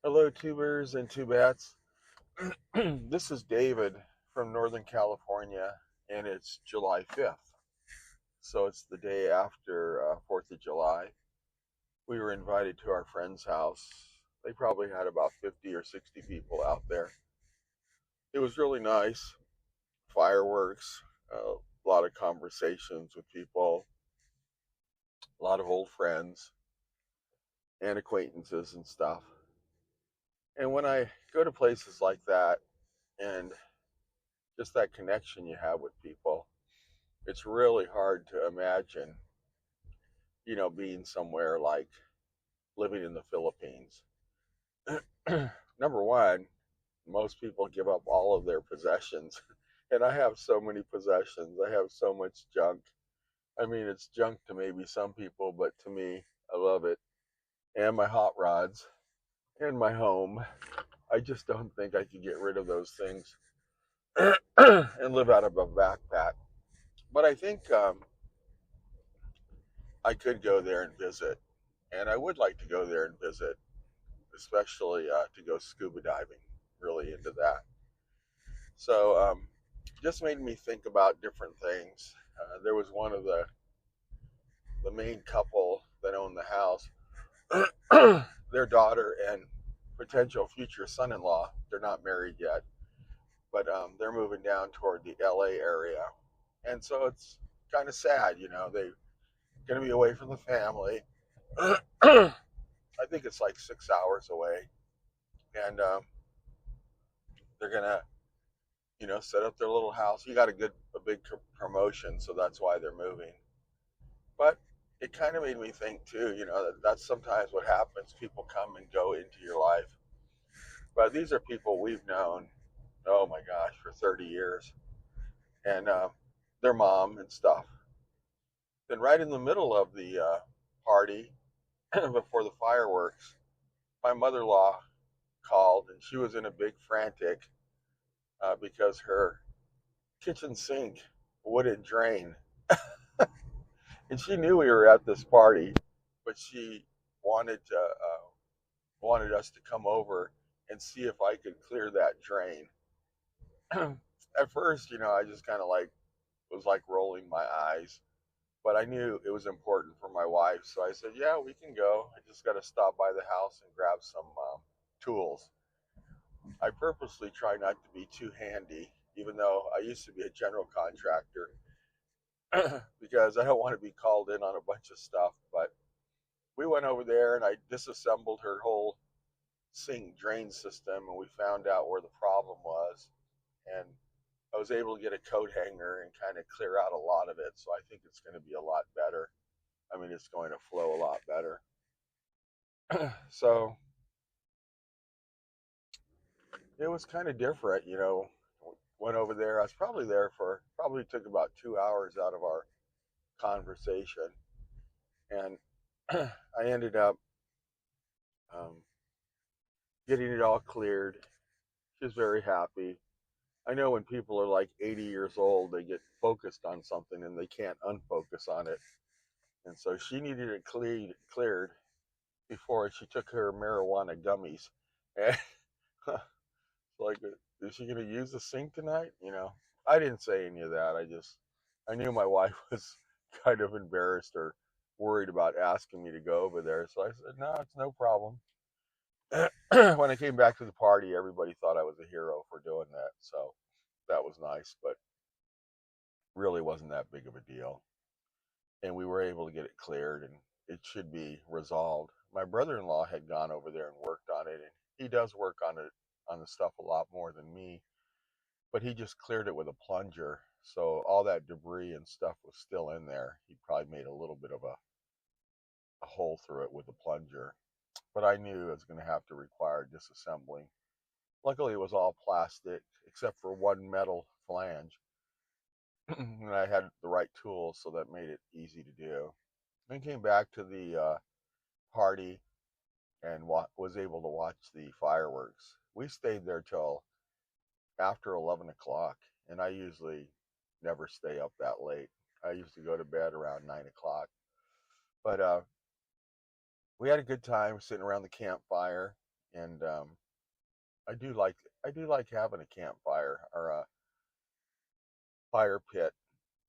Hello, tubers and tubettes. This is David from Northern California, and it's July 5th. So it's the day after 4th of July. We were invited to our friend's house. They probably had about 50 or 60 people out there. It was really nice. Fireworks, a lot of conversations with people, a lot of old friends and acquaintances and stuff. And when I go to places like that and just that connection you have with people, it's really hard to imagine, being somewhere like living in the Philippines. Number one, most people give up all of their possessions. And I have so many possessions. I have so much junk. I mean, it's junk to maybe some people, but to me, I love it. And my hot rods and my home. I just don't think I could get rid of those things and live out of a backpack. But I think I could go there and visit. And I would like to go there and visit, especially to go scuba diving. Really into that. So just made me think about different things. There was one of the main couple that owned the house. Their daughter and potential future son-in-law. They're not married yet, but they're moving down toward the LA area, and so it's kind of sad. They're going to be away from the family. I think it's like 6 hours away, and they're gonna set up their little house. He got a big promotion, so that's why they're moving. But it kind of made me think too, that's sometimes what happens. People come and go into your life, but these are people we've known, oh my gosh, for 30 years, and their mom and stuff. Then right in the middle of the party, before the fireworks, my mother-in-law called, and she was in a big frantic because her kitchen sink wouldn't drain. And she knew we were at this party, but she wanted us to come over and see if I could clear that drain. At first, I just kind of like was like rolling my eyes, but I knew it was important for my wife, so I said, "Yeah, we can go. I just got to stop by the house and grab some tools." I purposely try not to be too handy, even though I used to be a general contractor, because I don't want to be called in on a bunch of stuff. But we went over there and I disassembled her whole sink drain system, and we found out where the problem was. And I was able to get a coat hanger and kind of clear out a lot of it. So I think it's going to be a lot better. I mean, it's going to flow a lot better. So it was kind of different. Went over there. I was probably there for probably took about 2 hours out of our conversation, and I ended up um, getting it all cleared. She was very happy. I know when people are like 80 years old, they get focused on something and they can't unfocus on it. And so she needed it cleared before she took her marijuana gummies. And like, is she going to use the sink tonight? I didn't say any of that. I knew my wife was kind of embarrassed or worried about asking me to go over there. So I said, no, it's no problem. When I came back to the party, everybody thought I was a hero for doing that. So that was nice, but really wasn't that big of a deal. And we were able to get it cleared, and it should be resolved. My brother-in-law had gone over there and worked on it, and he does work on the stuff a lot more than me, but he just cleared it with a plunger. So all that debris and stuff was still in there. He probably made a little bit of a hole through it with the plunger, but I knew it was going to have to require disassembling. Luckily, it was all plastic except for one metal flange, and I had the right tools, so that made it easy to do. Then came back to the party and was able to watch the fireworks. We stayed there till after 11 o'clock, and I usually never stay up that late. I used to go to bed around 9 o'clock. But we had a good time sitting around the campfire, and I do like I do like having a campfire or a fire pit.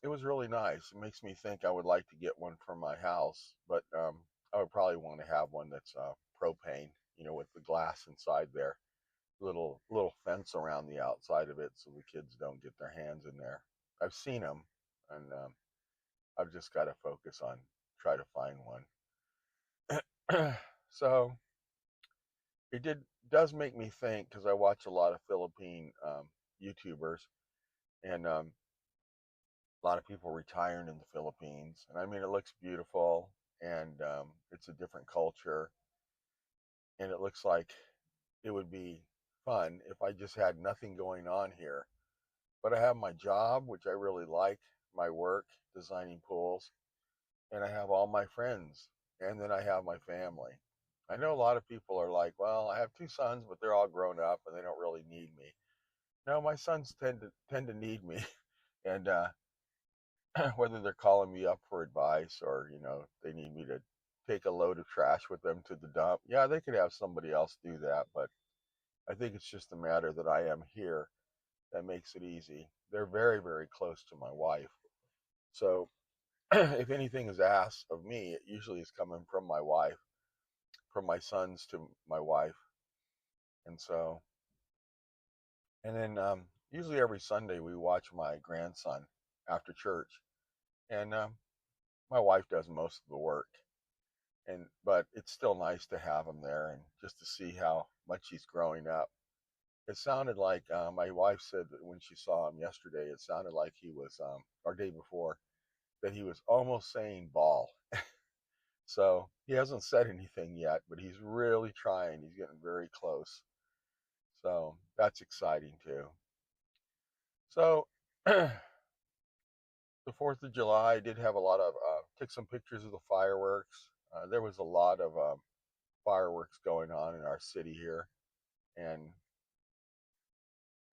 It was really nice. It makes me think I would like to get one for my house, but I would probably want to have one that's propane, with the glass inside there, little fence around the outside of it, so the kids don't get their hands in there. I've seen them, and I've just got to focus on try to find one. So it does make me think because I watch a lot of Philippine YouTubers and a lot of people retiring in the Philippines, and I mean it looks beautiful, and it's a different culture, and it looks like it would be fun if I just had nothing going on here. But I have my job, which I really like, my work designing pools, and I have all my friends, and then I have my family. I know a lot of people are like, well, I have two sons, but they're all grown up and they don't really need me. No, my sons tend to need me, and whether they're calling me up for advice or they need me to take a load of trash with them to the dump, yeah, they could have somebody else do that, but I think it's just a matter that I am here that makes it easy. They're very, very close to my wife, so if anything is asked of me, it usually is coming from my wife, from my sons to my wife. And so and then usually every Sunday we watch my grandson after church, and my wife does most of the work, and but it's still nice to have him there and just to see how much he's growing up. It sounded like my wife said that when she saw him yesterday, it sounded like he was, or day before, that he was almost saying ball. So he hasn't said anything yet, but he's really trying. He's getting very close. So that's exciting too. So the 4th of July, I did have a lot of, took some pictures of the fireworks. There was a lot of fireworks going on in our city here, and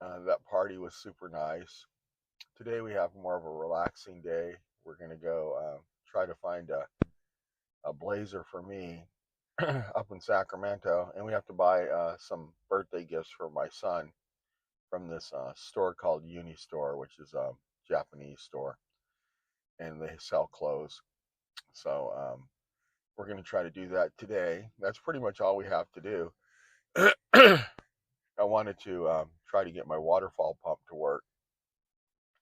that party was super nice. Today we have more of a relaxing day. We're going to go try to find a blazer for me up in Sacramento, and we have to buy some birthday gifts for my son from this store called Unistore, which is a Japanese store, and they sell clothes. So we're going to try to do that today. That's pretty much all we have to do. I wanted to try to get my waterfall pump to work.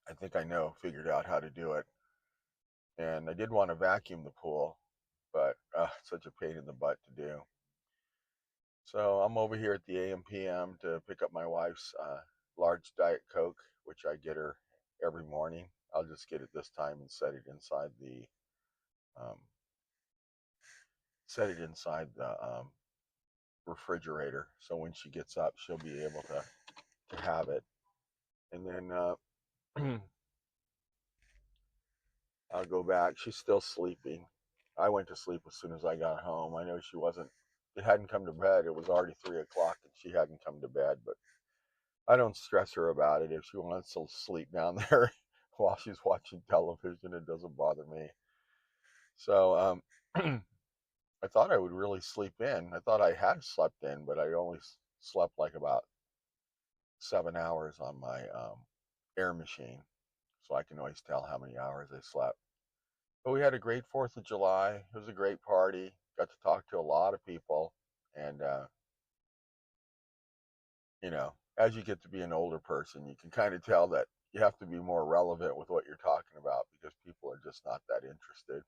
I think I figured out how to do it. And I did want to vacuum the pool, but it's such a pain in the butt to do. So I'm over here at the AM/PM to pick up my wife's large Diet Coke, which I get her every morning. I'll just get it this time and um, set it inside the refrigerator. So when she gets up, she'll be able to have it. And then I'll go back. She's still sleeping. I went to sleep as soon as I got home. I know she wasn't. It hadn't come to bed. It was already 3 o'clock, and she hadn't come to bed. But I don't stress her about it. If she wants to sleep down there while she's watching television, it doesn't bother me. So I thought I would really sleep in. I thought I had slept in, but I only slept like about 7 hours on my air machine, so I can always tell how many hours I slept. But we had a great 4th of July. It was a great party. Got to talk to a lot of people. And, as you get to be an older person, you can kind of tell that you have to be more relevant with what you're talking about because people are just not that interested.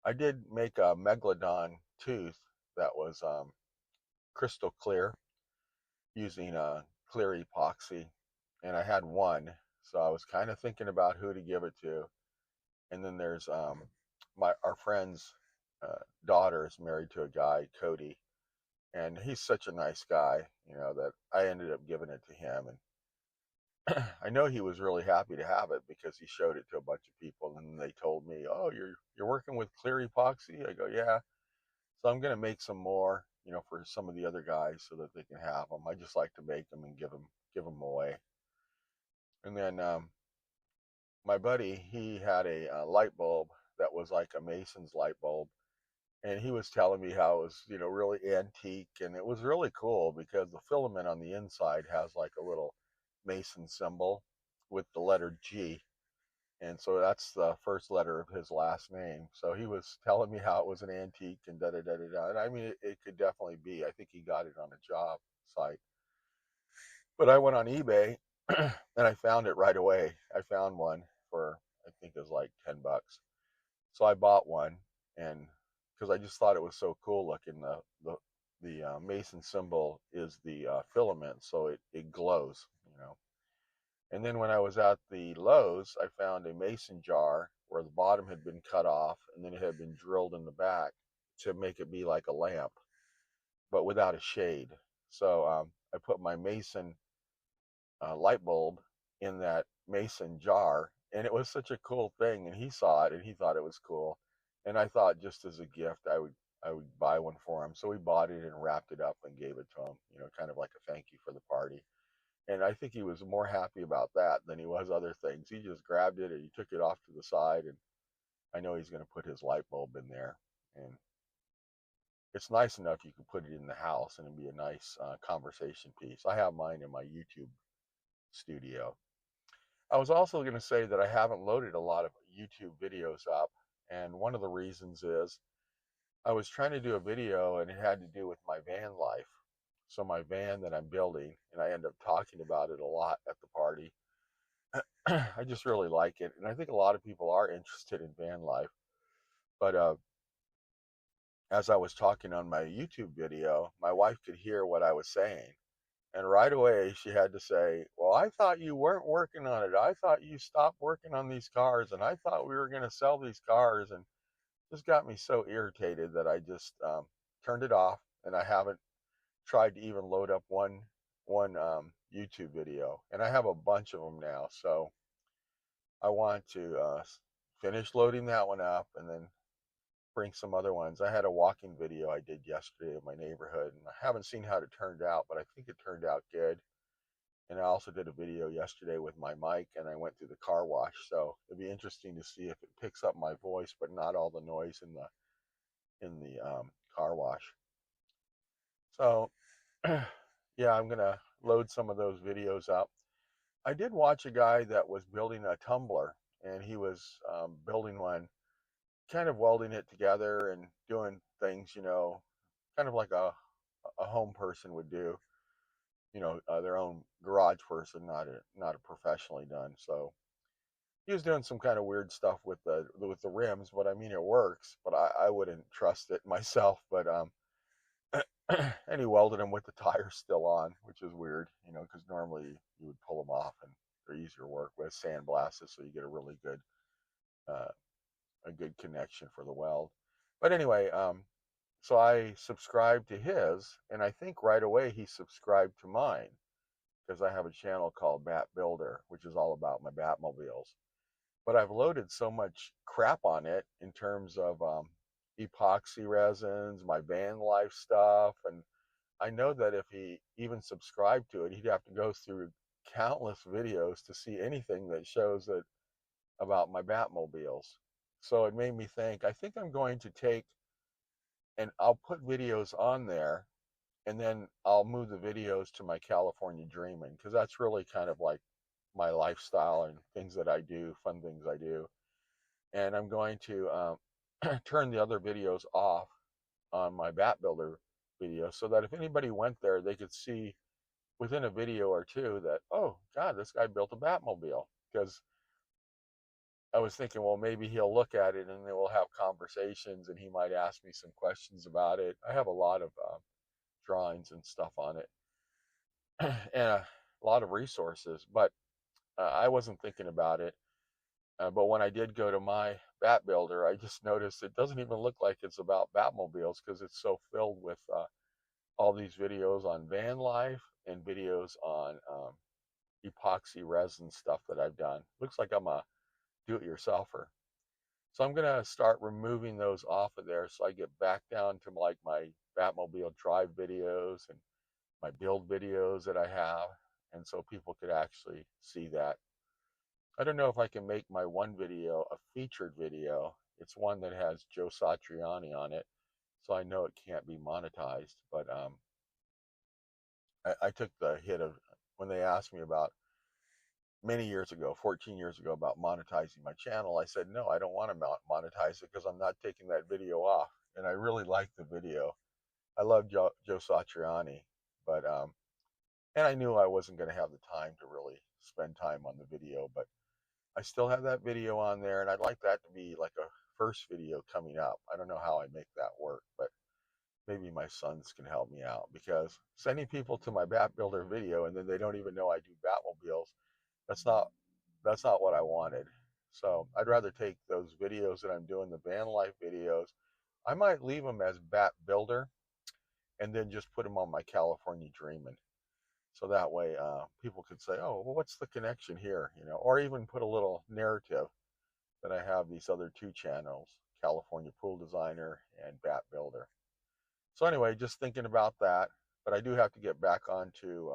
I did make a megalodon tooth that was crystal clear using clear epoxy. And I had one. So I was kind of thinking about who to give it to. And then there's our friend's daughter is married to a guy, Cody, and he's such a nice guy, that I ended up giving it to him. And I know he was really happy to have it because he showed it to a bunch of people, and they told me, "Oh, you're working with clear epoxy?" I go, "Yeah." So I'm gonna make some more, for some of the other guys so that they can have them. I just like to make them and give them away. And then my buddy, he had a light bulb that was like a Mason's light bulb, and he was telling me how it was, really antique, and it was really cool because the filament on the inside has like a little Mason symbol with the letter G, and so that's the first letter of his last name. So he was telling me how it was an antique and da da da da da. And I mean, it could definitely be. I think he got it on a job site. But I went on eBay and I found it right away. I found one for, I think it was like $10. So I bought one, and because I just thought it was so cool looking. The Mason symbol is the filament, so it glows, And then when I was at the Lowe's, I found a mason jar where the bottom had been cut off and then it had been drilled in the back to make it be like a lamp, but without a shade. So I put my mason light bulb in that mason jar, and it was such a cool thing. And he saw it and he thought it was cool, and I thought just as a gift I would buy one for him. So we bought it and wrapped it up and gave it to him, kind of like a thank you for the party. And I think he was more happy about that than he was other things. He just grabbed it and he took it off to the side, and I know he's going to put his light bulb in there. And it's nice enough you can put it in the house and it'd be a nice conversation piece. I have mine in my YouTube studio. I was also going to say that I haven't loaded a lot of YouTube videos up, and one of the reasons is I was trying to do a video and it had to do with my van life. So my van that I'm building, and I end up talking about it a lot at the party. I just really like it, and I think a lot of people are interested in van life. But as I was talking on my YouTube video, my wife could hear what I was saying, and right away she had to say, "Well, I thought you weren't working on it. I thought you stopped working on these cars, and I thought we were going to sell these cars." And just got me so irritated that I just turned it off, and I haven't tried to even load up one YouTube video, and I have a bunch of them now. So I want to finish loading that one up and then bring some other ones. I had a walking video I did yesterday of my neighborhood, and I haven't seen how it turned out, but I think it turned out good. And I also did a video yesterday with my mic, and I went through the car wash. So it'd be interesting to see if it picks up my voice, but not all the noise in the car wash. So yeah, I'm gonna load some of those videos up. I did watch a guy that was building a tumbler, and he was building one, kind of welding it together and doing things, kind of like a home person would do, their own garage person, not a professionally done. So he was doing some kind of weird stuff with the rims, but I mean it works. But I wouldn't trust it myself. But and he welded them with the tires still on, which is weird, because normally you would pull them off and they're easier to work with, sandblasted, so you get a really uh, good connection for the weld. But anyway, so I subscribed to his, and I think right away he subscribed to mine because I have a channel called Bat Builder, which is all about my Batmobiles. But I've loaded so much crap on it in terms of epoxy resins, my van life stuff, and I know that if he even subscribed to it, he'd have to go through countless videos to see anything that shows it about my Batmobiles. So it made me think, I think I'm going to take and I'll put videos on there, and then I'll move the videos to my California Dreaming, because that's really kind of like my lifestyle and things that I do, fun things I do. And I'm going to turn the other videos off on my Bat Builder video so that if anybody went there, they could see within a video or two that, oh, God, this guy built a Batmobile. Because I was thinking, well, maybe he'll look at it and then we'll have conversations and he might ask me some questions about it. I have a lot of drawings and stuff on it and a lot of resources, but I wasn't thinking about it. But when I did go to my Bat Builder, I just noticed it doesn't even look like it's about Batmobiles because it's so filled with all these videos on van life and videos on epoxy resin stuff that I've done. Looks like I'm a do-it-yourselfer. So I'm going to start removing those off of there so I get back down to like my Batmobile drive videos and my build videos that I have, and so people could actually see that. I don't know if I can make my one video a featured video. It's one that has Joe Satriani on it, so I know it can't be monetized. But I took the hit of when they asked me about many years ago, 14 years ago, about monetizing my channel. I said, no, I don't want to monetize it because I'm not taking that video off. And I really liked the video. I love Joe Satriani, but and I knew I wasn't going to have the time to really spend time on the video, but I still have that video on there, and I'd like that to be like a first video coming up. I don't know how I make that work, but maybe my sons can help me out, because sending people to my Bat Builder video and then they don't even know I do Batmobiles, that's not that's not what I wanted. So I'd rather take those videos that I'm doing, the van life videos. I might leave them as Bat Builder and then just put them on my California Dreamin'. So that way people could say, oh, well, what's the connection here? Or even put a little narrative that I have these other two channels, California Pool Designer and Bat Builder. So anyway, just thinking about that. But I do have to get back onto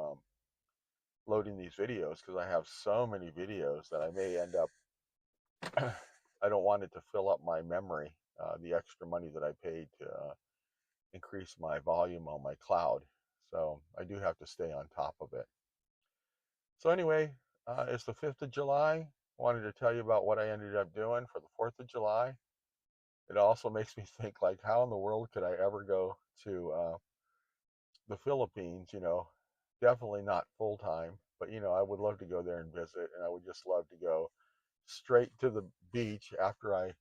loading these videos because I have so many videos that I may end up, I don't want it to fill up my memory, the extra money that I paid to increase my volume on my cloud. So I do have to stay on top of it. So anyway, it's the 5th of July. Wanted to tell you about what I ended up doing for the 4th of July. It also makes me think, like, how in the world could I ever go to the Philippines? Definitely not full time, but I would love to go there and visit, and I would just love to go straight to the beach after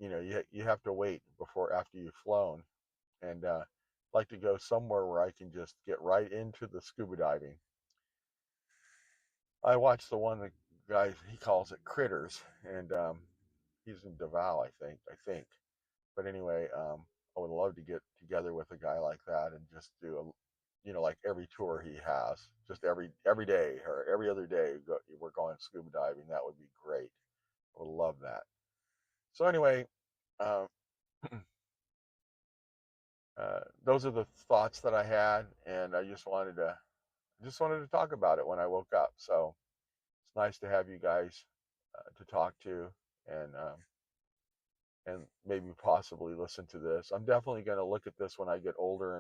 you have to wait after you've flown, and like to go somewhere where I can just get right into the scuba diving. I watched the one, the guy, he calls it Critters, and he's in Davao, I think. But anyway, I would love to get together with a guy like that and just do like every tour he has, just every day or every other day, we're going scuba diving. That would be great. I would love that. So anyway, uh, those are the thoughts that I had, and I just wanted to talk about it when I woke up. So it's nice to have you guys to talk to, and maybe possibly listen to this. I'm definitely going to look at this when I get older,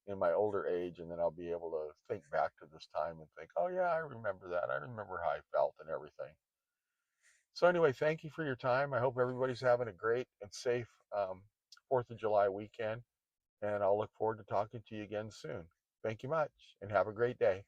in my older age, and then I'll be able to think back to this time and think, oh yeah, I remember that. I remember how I felt and everything. So anyway, thank you for your time. I hope everybody's having a great and safe 4th of July weekend, and I'll look forward to talking to you again soon. Thank you much, and have a great day.